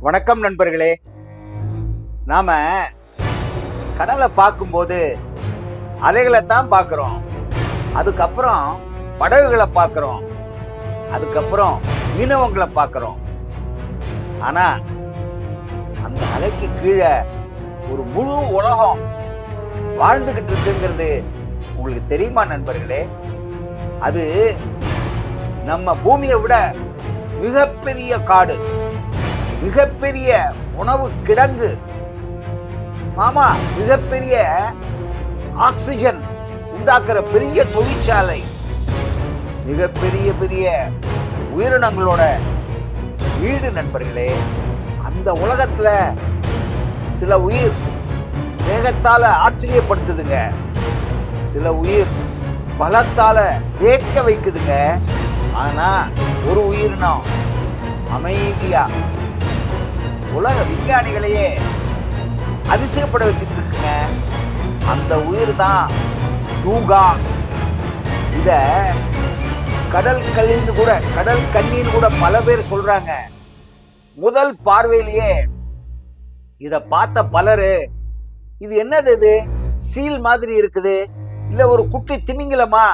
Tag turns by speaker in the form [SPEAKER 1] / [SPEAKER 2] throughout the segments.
[SPEAKER 1] வணக்கம் நண்பர்களே. நாம கடலை பார்க்கும்போது அலைகளை தான் பார்க்குறோம், அதுக்கப்புறம் படகுகளை பார்க்குறோம், அதுக்கப்புறம் மீனவங்களை பார்க்குறோம். ஆனா அந்த அலைக்கு கீழே ஒரு முழு உலகம் வாழ்ந்துகிட்டு இருக்குங்கிறது உங்களுக்கு தெரியுமா நண்பர்களே? அது நம்ம பூமியை விட மிகப்பெரிய காடு, மிகப்பெரிய உணவு கிடங்கு, மாமா மிகப்பெரிய ஆக்சிஜன் உண்டாக்குற பெரிய தொழிற்சாலை, மிகப்பெரிய பெரிய உயிரினங்களோட வீடு நண்பர்களே. அந்த உலகத்துல சில உயிர் வேகத்தால ஆச்சரியப்படுத்துதுங்க, சில உயிர் பலத்தால வேக்க வைக்குதுங்க. ஆனா ஒரு உயிரினம் அமைதியா உலக விஞ்ஞானிகளையே அதிசயப்பட வச்சுட்டு இருக்குங்க. அந்த உயிர் தான் டூகாங். இத கடல் கண்ணின்னு கூட பல பேர் சொல்றாங்க. முதல் பார்வையிலேயே இத பார்த்த பலரு இது என்னது, இது சீல் மாதிரி இருக்குது, இல்ல ஒரு குட்டி திமிங்கலமா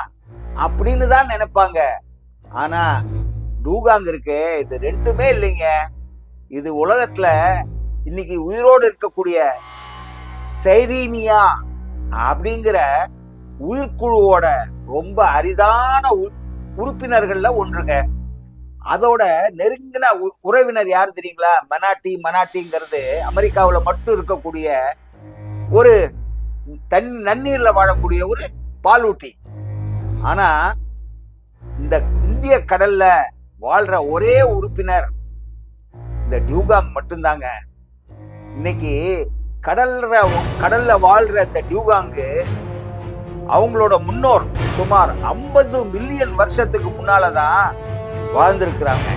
[SPEAKER 1] அப்படின்னு தான் நினைப்பாங்க. ஆனா டூகாங் இருக்கு, இது ரெண்டுமே இல்லைங்க. இது உலகத்துல இன்னைக்கு உயிரோடு இருக்கக்கூடிய சைரீனியா அப்படிங்கிற உயிர்குழுவோட ரொம்ப அரிதான உறுப்பினர்கள்ல ஒன்றுங்க. அதோட நெருங்கின உறவினர் யாரு தெரியுங்களா? மனாட்டிங்கிறது அமெரிக்காவில் மட்டும் இருக்கக்கூடிய ஒரு நன்னீர்ல வாழக்கூடிய ஒரு பாலூட்டி. ஆனா இந்த இந்திய கடல்ல வாழ்ற ஒரே உறுப்பினர் இந்த டியூகாங் மட்டும்தாங்க. இன்னைக்கு கடல்ல வாழ்ற இந்த டியூகாங்கு அவங்களோட முன்னோர் சுமார் 50 மில்லியன் வருஷத்துக்கு முன்னாலதான் வாழ்ந்திருக்கிறாங்க.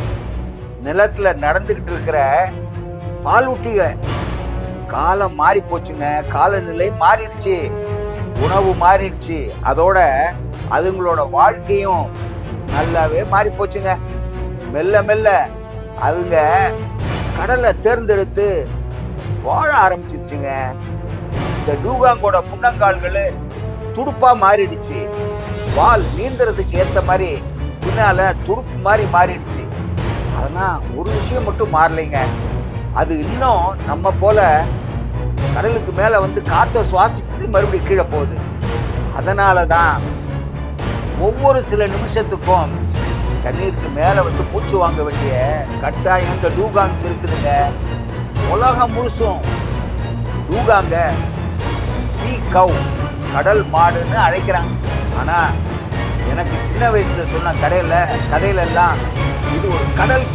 [SPEAKER 1] நிலத்துல நடந்துகிட்டு இருக்கிற பாலூட்டிக காலம் மாறி போச்சுங்க, காலநிலை மாறிடுச்சு, உணவு மாறிடுச்சு, அதோட அதுங்களோட வாழ்க்கையும் நல்லாவே மாறி போச்சுங்க. மெல்ல மெல்ல அதுங்க கடலை தேர்ந்தெடுத்து வாழ ஆரம்பிச்சிருச்சுங்க. இந்த டூகாங்கோட முன்னங்கால்கள் துடுப்பா மாறிடுச்சு, வால் நீந்துறதுக்கு ஏத்த மாதிரி பின்னால துடுப்பு மாதிரி மாறிடுச்சு. ஆனா ஒரு விஷயம் மட்டும் மாறலைங்க, அது இன்னும் நம்ம போல கடலுக்கு மேல வந்து காற்றை சுவாசிச்சுட்டு மறுபடியும் கீழே போகுது. அதனாலதான் ஒவ்வொரு சில நிமிஷத்துக்கும் தண்ணீருக்கு மேல வந்து மூச்சு வாங்க வேண்டிய கட்டாயம் இந்த டூகாங்கு இருக்குதுங்க. உலகம் முழுசும் டூகாங்க சீ கவ், கடல் மாடுன்னு அழைக்கிறாங்க. ஆனா எனக்கு சின்ன வயசுல சொன்ன கதையில எல்லாம் இது ஒரு கடல்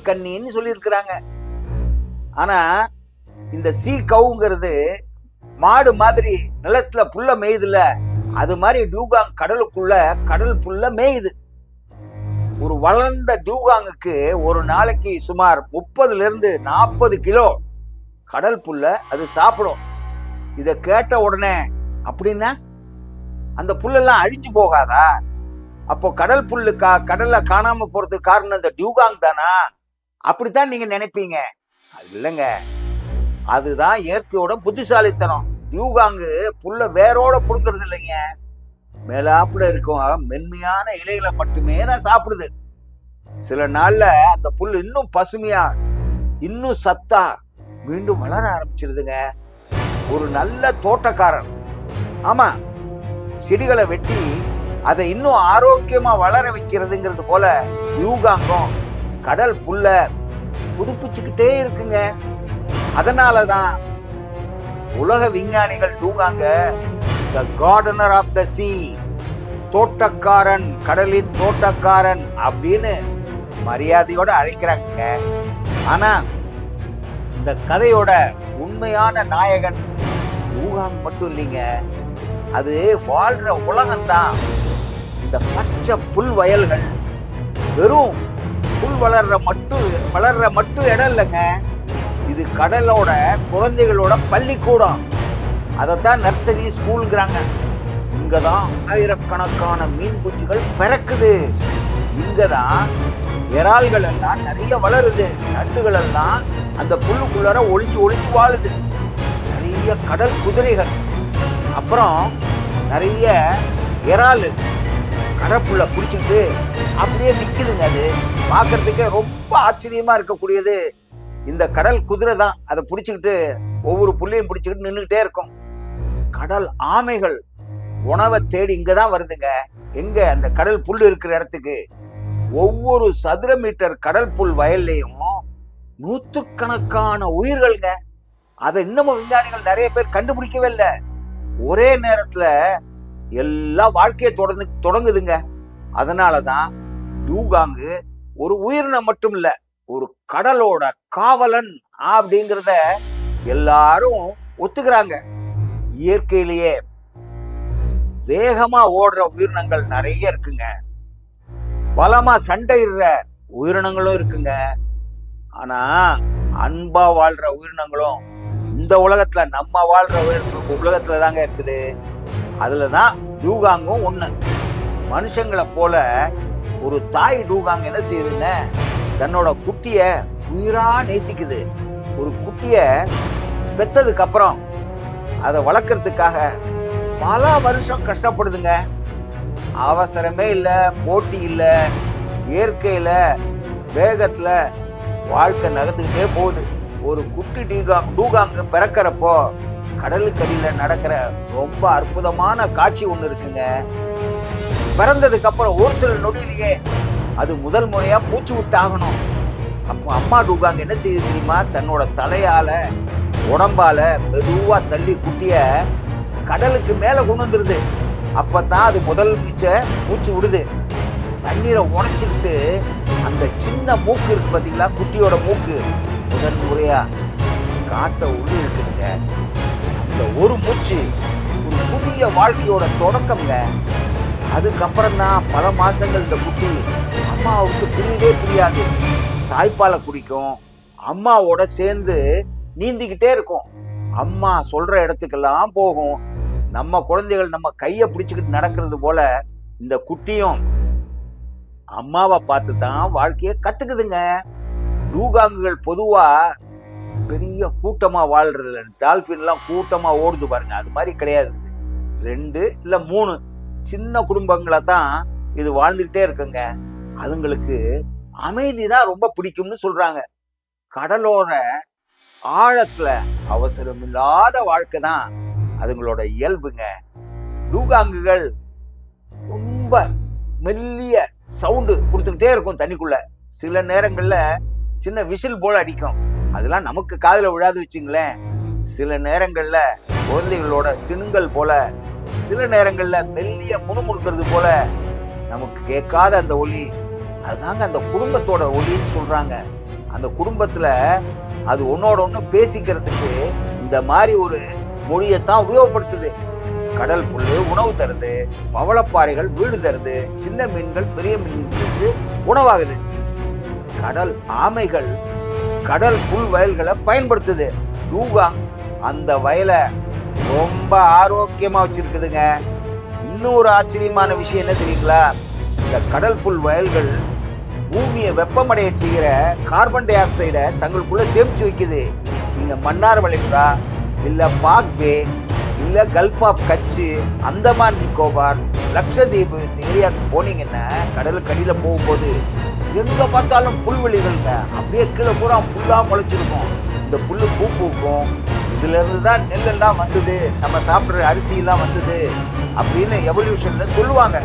[SPEAKER 1] கன்னின்னு சொல்லியிருக்கிறாங்க. ஆனா இந்த சீ கவுங்கிறது மாடு மாதிரி நிலத்துல புல்ல மேயுதுல, அது மாதிரி டூகாங் கடல் புல்ல மேயுது. ஒரு வளர்ந்த டூகாங்குக்கு ஒரு நாளைக்கு சுமார் 30-40 கிலோ கடல் புல்ல அது சாப்பிடும். இத கேட்ட உடனே அப்படின்னா அந்த புல்லெல்லாம் அழிஞ்சு போகாதா? அப்போ கடல் புல்லு கடல்ல காணாம போறதுக்கு காரணம் இந்த டியூகாங் தானா? அப்படித்தான் நீங்க நினைப்பீங்க. அது இல்லைங்க, அதுதான் இயற்கையோட புத்திசாலித்தனம். டியூகாங்கு புல்ல வேரோட புடுங்கிறது இல்லைங்க, மேலாப்புல இருக்கும் மென்மையான இலைகளை மட்டுமே தான் சாப்பிடுது. சில நாள்ல அந்த புல் இன்னும் பசுமையா, இன்னும் சத்தா மீண்டும் வளர ஆரம்பிச்சிருதுங்க. ஒரு நல்ல தோட்டக்காரன், ஆமா, செடிகளை வெட்டி அதை இன்னும் ஆரோக்கியமா வளர வைக்கிறதுங்கிறது போல டியூகாங்கும் கடல் புல்ல புதுப்பிச்சுக்கிட்டே இருக்குங்க. அதனாலதான் உலக விஞ்ஞானிகள் டூகாங்க The gardener of the sea, தோட்டக்காரன், கடலின் தோட்டக்காரன் அப்படின்னு மரியாதையோட அழைக்கிறாங்க. ஆனா இந்த கதையோட உண்மையான நாயகன் டூகாங் மட்டும் இல்லைங்க, அது வாழ்ற உலகம்தான். இந்த பச்சை புல் வயல்கள் வெறும் புல் வளர்ற மட்டும் இடம் இல்லைங்க, இது கடலோட குழந்தைகளோட பள்ளிக்கூடம். அதைத்தான் நர்சரி ஸ்கூலுங்கிறாங்க. இங்கதான் ஆயிரக்கணக்கான மீன் குஞ்சுகள் பிறக்குது. இங்கதான் இறால்கள் எல்லாம் நிறைய வளருது. நண்டுகள் எல்லாம் அந்த புல்லுக்குள்ளார ஒளிஞ்சு ஒளிஞ்சு வாழுது. நிறைய கடல் குதிரைகள், அப்புறம் நிறைய இறால் கடப்புள்ள பிடிச்சிட்டு அப்படியே நிக்குதுங்க. அது பார்க்கறதுக்கே ரொம்ப ஆச்சரியமா இருக்கக்கூடியது. இந்த கடல் குதிரை தான் அதை பிடிச்சிக்கிட்டு ஒவ்வொரு புள்ளையும் பிடிச்சிக்கிட்டு நின்றுகிட்டே இருக்கும். கடல் ஆமைகள் உணவை தேடி இங்கதான் வருதுங்க. எங்க? அந்த கடல் புல் இருக்கிற இடத்துக்கு. ஒவ்வொரு சதுர மீட்டர் கடல் புல் வயல்லையும் நூற்றுக்கணக்கான உயிர்கள்ங்க. அதை இன்னமும் விஞ்ஞானிகள் நிறைய பேர் கண்டுபிடிக்கவே இல்லை. ஒரே நேரத்துல எல்லா வாழ்க்கையை தொடங்குதுங்க. அதனாலதான் டூகாங்கு ஒரு உயிரினம் மட்டும் இல்ல, ஒரு கடலோட காவலன் அப்படிங்கிறத எல்லாரும் ஒத்துக்கிறாங்க. இயற்கையிலேயே வேகமா ஓடுற உயிரினங்கள் நிறைய இருக்குங்க. பலமா சண்டையிடுற உயிரினங்களும் இருக்குங்க. ஆனா அன்பா வாழ்ற உயிரினங்களும் இந்த உலகத்துல, நம்ம வாழ்ற உலகத்துல தாங்க இருக்குது. அதுலதான் டூகாங்கும் ஒண்ணு. மனுஷங்களை போல ஒரு தாய் டூகாங் என்ன செய்யுதுன்னு தன்னோட குட்டிய உயிரா நேசிக்குது. ஒரு குட்டிய பெத்ததுக்கு அப்புறம் அதை வளர்க்கறதுக்காக பல வருஷம் கஷ்டப்படுதுங்க. அவசரமே இல்லை, போட்டி இல்லை, இயற்கையில வேகத்துல வாழ்க்கை நகர்ந்துக்கிட்டே போகுது. ஒரு குட்டி டூகாங்கு பிறக்கிறப்போ கடலுக்கடியில நடக்கிற ரொம்ப அற்புதமான காட்சி ஒண்ணு இருக்குங்க. பிறந்ததுக்கு அப்புறம் ஒரு சில நொடியிலேயே அது முதல் முறையா மூச்சு விட்டு ஆகணும். அப்போ அம்மா டூகாங் என்ன செய்யுது தெரியுமா? தன்னோட தலையால உடம்பால மெதுவா தள்ளி குட்டிய கடலுக்கு மேல கொண்டு வந்துருது. அப்பதான் அது முதல் மூச்சு விடுது. தண்ணீரை உடைச்சிக்கிட்டு அந்த சின்ன மூக்கு இருக்கு பாத்தீங்களா, குட்டியோட மூக்கு, முதல் முறையா காத்த உள்ளே இருக்குதுங்க. அந்த ஒரு மூச்சு ஒரு புதிய வாழ்க்கையோட தொடக்கம்ங்க. அதுக்கப்புறம் தான் பல மாசங்கள் இந்த குட்டி அம்மாவுக்கு புரியவே புரியாது. தாய்ப்பாலை குடிக்கும், அம்மாவோட சேர்ந்து நீந்திக்கிட்டே இருக்கும், அம்மா சொல்ற இடத்துக்கெல்லாம் போகும். நம்ம குழந்தைகள் நம்ம கையை பிடிச்சுக்கிட்டு நடக்கிறது போல இந்த குட்டியும் அம்மாவை பார்த்து தான் வாழ்க்கையை கத்துக்குதுங்க. டூகாங்குகள் பொதுவா பெரிய கூட்டமா வாழ்றது இல்லை. டால்பின் எல்லாம் கூட்டமா ஓடுது பாருங்க, அது மாதிரி கிடையாது. 2 இல்ல 3 சின்ன குடும்பங்களை தான் இது வாழ்ந்துகிட்டே இருக்குங்க. அதுங்களுக்கு அமைதி தான் ரொம்ப பிடிக்கும்னு சொல்றாங்க. கடலோர ஆழத்துல அவசரம் இல்லாத வாழ்க்கை தான் அதுங்களோட இயல்புங்க. டூகாங்குகள் ரொம்ப மெல்லிய சவுண்டு கொடுத்துக்கிட்டே இருக்கும் தண்ணிக்குள்ள. சில நேரங்கள்ல சின்ன விசில் போல அடிக்கும், அதெல்லாம் நமக்கு காதுல விழாது வச்சுங்களேன். சில நேரங்கள்ல குழந்தைகளோட சினுங்கள் போல, சில நேரங்கள்ல மெல்லிய முணுமுணுக்கிறது போல நமக்கு கேட்காத அந்த ஒலி, அதுதாங்க அந்த குடும்பத்தோட ஒலின்னு சொல்றாங்க. அந்த குடும்பத்துல அது ஒன்னோட ஒண்ணு பேசிக்கிறதுக்கு இந்த மாதிரி ஒரு மொழியத்தான் உபயோகப்படுத்துது. கடல் புல்லு உணவு தருது, பவளப்பாறைகள் வீடு தருது, சின்ன மீன்கள் பெரிய மீன்களுக்கு உணவாகுது. கடல் ஆமைகள் கடல் புல் வயல்களை பயன்படுத்துது. டூகாங் அந்த வயலை ரொம்ப ஆரோக்கியமா வச்சிருக்குதுங்க. இன்னொரு ஆச்சரியமான விஷயம் என்ன தெரியுங்களா? இந்த கடல் புல் வயல்கள் பூமியை வெப்பமடைய செய்கிற கார்பன் டை ஆக்சைடை தங்களுக்குள்ள சேமிச்சு வைக்குது. நீங்க மன்னார் வளைகுடா இல்ல பாக் பே இல்ல கல்ஃப் ஆஃப் கட்ச், அந்தமான் நிக்கோபார், லட்சதீப் இந்த ஏரியாவுக்கு போனீங்கன்னா கடலுக்கு அடியில போகும்போது எங்க பார்த்தாலும் புல்வெளிகள்ங்க. அப்படியே கீழே பூரா புல்லா முளைச்சிருக்கும். இந்த புல்லு பூ பூக்கும். இதுல இருந்து தான் நெல்லெல்லாம் வந்தது, நம்ம சாப்பிட்ற அரிசி எல்லாம் வந்தது அப்படின்னு எவல்யூஷன்ல சொல்லுவாங்க.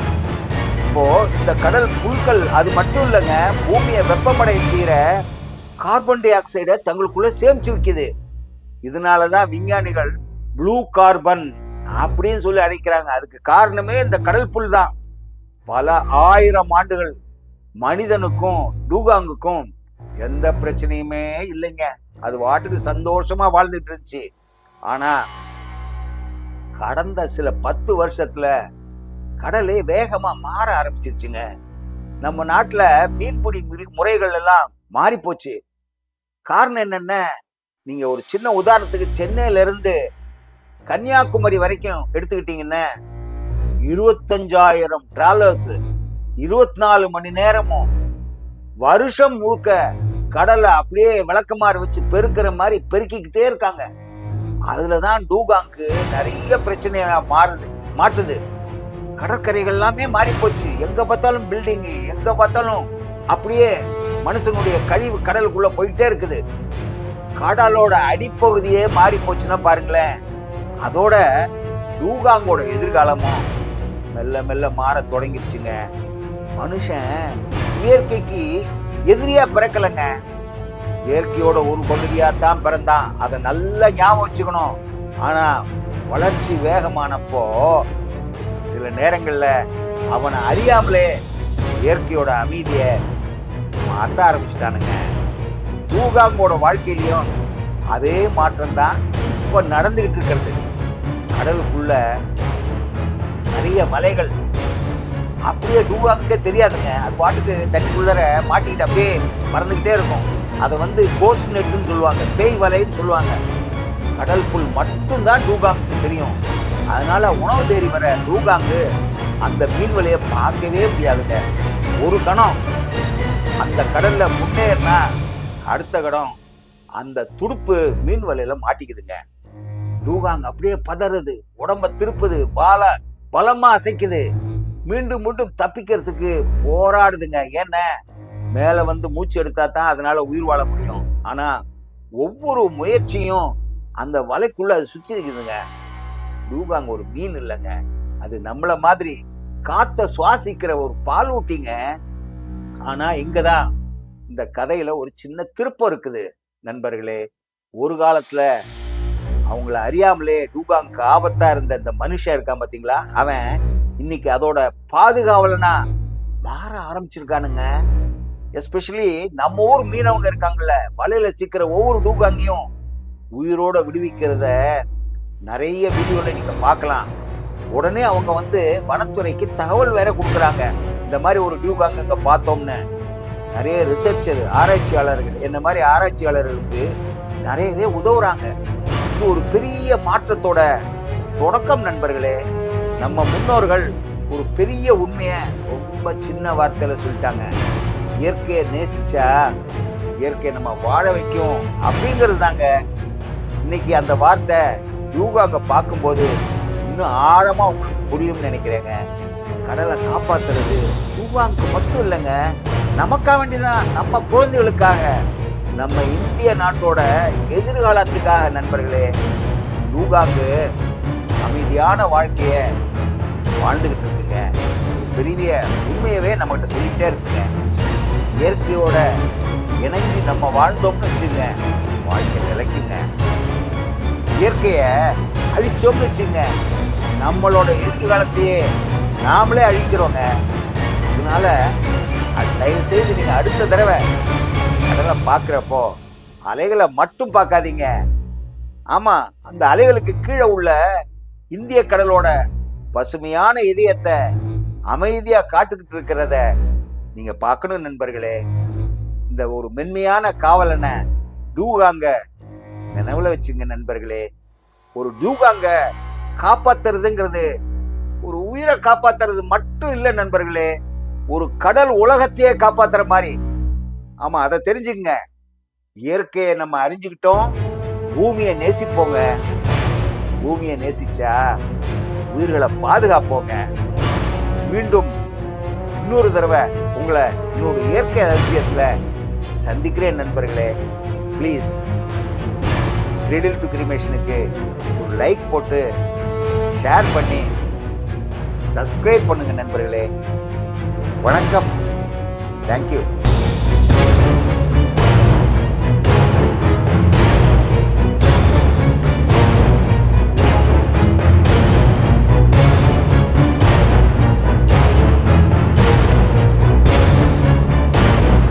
[SPEAKER 1] இப்போ இந்த கடல் புல்கள் அது மட்டும் இல்லைங்க, பூமியை வெப்பமடைய செய்கிற கார்பன் டை ஆக்சைடை தங்களுக்குள்ள சேமிச்சு வைக்குது. இதனாலதான் விஞ்ஞானிகள் ப்ளூ கார்பன் அப்படின்னு சொல்லி அழைக்கிறாங்க. அதுக்கு காரணமே இந்த கடல் புல் தான். பல 1000 ஆண்டுகள் மனிதனுக்கும் டூகாங்குக்கும் எந்த பிரச்சனையுமே இல்லைங்க. அது வாட்டுக்கு சந்தோஷமா வாழ்ந்துட்டு இருந்துச்சு. ஆனா கடந்த சில 10 வருஷத்துல கடலே வேகமா மாற ஆரம்பிச்சிருச்சுங்க. நம்ம நாட்டுல மீன்பிடி முறைகள் எல்லாம் மாறி போச்சு. காரணம் என்னன்னா, நீங்க ஒரு சின்ன உதாரணத்துக்கு சென்னையில இருந்து கன்னியாகுமரி வரைக்கும் எடுத்துக்கிட்டீங்கன்னா 25,000 டிராவலர்ஸ் 24 மணி நேரமும் வருஷம் முழுக்க கடலை அப்படியே விளக்கமாறு வச்சு பெருக்கிற மாதிரி பெருக்கிக்கிட்டே இருக்காங்க. அதுலதான் டூகாங்க்கு நிறைய பிரச்சனையா மாட்டுது. கடற்கரைகள் எல்லாமே மாறி போச்சு. எங்க பார்த்தாலும் பில்டிங், எங்க பார்த்தாலும் அப்படியே மனுஷனுடைய கழிவு கடலுக்குள்ள போயிட்டே இருக்குது. கடலோட அடிப்பகுதியே மாறி போச்சுன்னா பாருங்களேன். அதோட டூகாங்கோட எதிர்காலமும் மெல்ல மெல்ல மாற தொடங்கிருச்சுங்க. மனுஷன் இயற்கைக்கு எதிரியா பிறக்கலைங்க, இயற்கையோட ஒரு பகுதியா தான் பிறந்தான். அதை நல்லா ஞாபகம் வச்சுக்கணும். ஆனா வளர்ச்சி வேகமானப்போ சில நேரங்கள்ல அவனை அறியாமலே இயற்கையோட அமைதியை மாற்ற ஆரம்பிச்சிட்டானுங்க. டூகாங்கோட வாழ்க்கையிலையும் அதே மாற்றம் தான் இப்ப நடந்துகிட்டு இருக்கிறது. கடலுக்குள்ள நிறைய மலைகள் அப்படியே டூகாங்கே தெரியாதுங்க. அது பாட்டுக்கு தண்ணிக்குள்ளர மாட்டிக்கிட்டு அப்படியே மறந்துக்கிட்டே இருக்கும். அதை கோஸ்ட் நெட்டுன்னு சொல்லுவாங்க, பேய் வலைன்னு சொல்லுவாங்க. கடல் புல் மட்டும்தான் டூகாங்குக்கு தெரியும். அதனால உணவு தேடி வர டூகாங்கு அந்த மீன் வலையை பார்க்கவே முடியாதுங்க. ஒரு கணம் அந்த கடல்ல முன்னேறினா அடுத்த கடம் அந்த துடுப்பு மீன் வலையில மாட்டிக்குதுங்க. டூகாங் அப்படியே பதறுது, உடம்ப திருப்புது, பலமா அசைக்குது. மீண்டும் மீண்டும் தப்பிக்கிறதுக்கு போராடுதுங்க. ஏன்னா மேல மூச்சு எடுத்தா தான் அதனால உயிர் வாழ முடியும். ஆனா ஒவ்வொரு முயற்சியும் அந்த வலைக்குள்ள அது சுத்தி இருக்குதுங்க. டூகாங் ஒரு மீன் இல்லைங்க, அது நம்மள மாதிரி காத்த சுவாசிக்கிற ஒரு பாலூட்டிங்க. ஆனா இங்கதான் இந்த கதையில ஒரு சின்ன திருப்பம் இருக்குது நண்பர்களே. ஒரு காலத்துல அவங்கள அறியாமலே டூகாங்க்கு ஆபத்தா இருந்த இந்த மனுஷன் இருக்கான் பாத்தீங்களா, அவன் இன்னைக்கு அதோட பாதுகாவலனா மாற ஆரம்பிச்சிருக்கானுங்க. எஸ்பெஷலி நம்ம ஊர் மீனவங்க இருக்காங்கல்ல, வலையில சிக்கிற ஒவ்வொரு டூகாங்கையும் உயிரோட விடுவிக்கிறத நிறைய வீடியோல நீங்க பார்க்கலாம். உடனே அவங்க வனத்துறைக்கு தகவல் வேற கொடுக்குறாங்க. இந்த மாதிரி ஒரு டியூகாங் அங்க பார்த்தோம்னு நிறைய ரிசர்ச்சர் ஆராய்ச்சியாளர்கள் என்ன மாதிரி ஆராய்ச்சியாளர்களுக்கு நிறையவே உதவுறாங்க. இது ஒரு பெரிய மாற்றத்தோட தொடக்கம் நண்பர்களே. நம்ம முன்னோர்கள் ஒரு பெரிய உண்மையை ரொம்ப சின்ன வார்த்தையில சொல்லிட்டாங்க. இயற்கையை நேசிச்சா இயற்கை நம்ம வாழ வைக்கும் அப்படிங்கிறது தாங்க. இன்னைக்கு அந்த வார்த்தை டூகாங்க பார்க்கும்போது இன்னும் ஆழமா உங்களுக்கு புரியும்னு நினைக்கிறேங்க. கடலை காப்பாத்துறது டூகாங்க்கு மட்டும் இல்லைங்க, நமக்காக வேண்டிதான், நம்ம குழந்தைகளுக்காக, நம்ம இந்திய நாட்டோட எதிர்காலத்துக்காக நண்பர்களே. டூகாங்கு அமைதியான வாழ்க்கைய வாழ்ந்துகிட்டு இருக்குங்க. பெரிய உண்மையவே நம்மகிட்ட சொல்லிட்டே இருக்குங்க. இயற்கையோட இணைஞ்சு நம்ம வாழ்ந்தோம்னு வச்சுங்க, வாழ்க்கை நிலைக்குங்க. இயற்கைய அழிச்சோம்னு வச்சுங்க, நம்மளோட எதிர்காலத்தையே நாமளே அழிக்கிறோங்க. அதனால தயவு செய்து நீங்க அடுத்த தடவை கடலை பார்க்குறப்போ அலைகளை மட்டும் பார்க்காதீங்க. ஆமா, அந்த அலைகளுக்கு கீழே உள்ள இந்திய கடலோட பசுமையான இதயத்தை அமைதியா காட்டுக்கிட்டு இருக்கிறத நீங்க பார்க்கணும் நண்பர்களே. இந்த ஒரு மென்மையான காவலனை டூகாங்க நினைவுல வச்சுங்க நண்பர்களே. ஒரு டூகாங்க காப்பாத்துறதுங்கிறது ஒரு உயிரை காப்பாத்துறது மட்டும் இல்லை நண்பர்களே, ஒரு கடல் உலகத்தையே காப்பாத்துற மாதிரி. ஆமா, அதை தெரிஞ்சுங்க. இயற்கையை நம்ம அறிஞ்சுக்கிட்டோம், பூமியை நேசிப்போங்க. பூமியை நேசிச்சா உயிர்களை பாதுகாப்போங்க. மீண்டும் இன்னொரு தடவை உங்களை இன்னொரு இயற்கை ரகசியத்துல சந்திக்கிறேன் நண்பர்களே. ப்ளீஸ் கிரிடில் டு கிரிமேஷனுக்கு ஒரு லைக் போட்டு ஷேர் பண்ணி சப்ஸ்கிரைப் பண்ணுங்க நண்பர்களே. வணக்கம். தேங்க்யூ.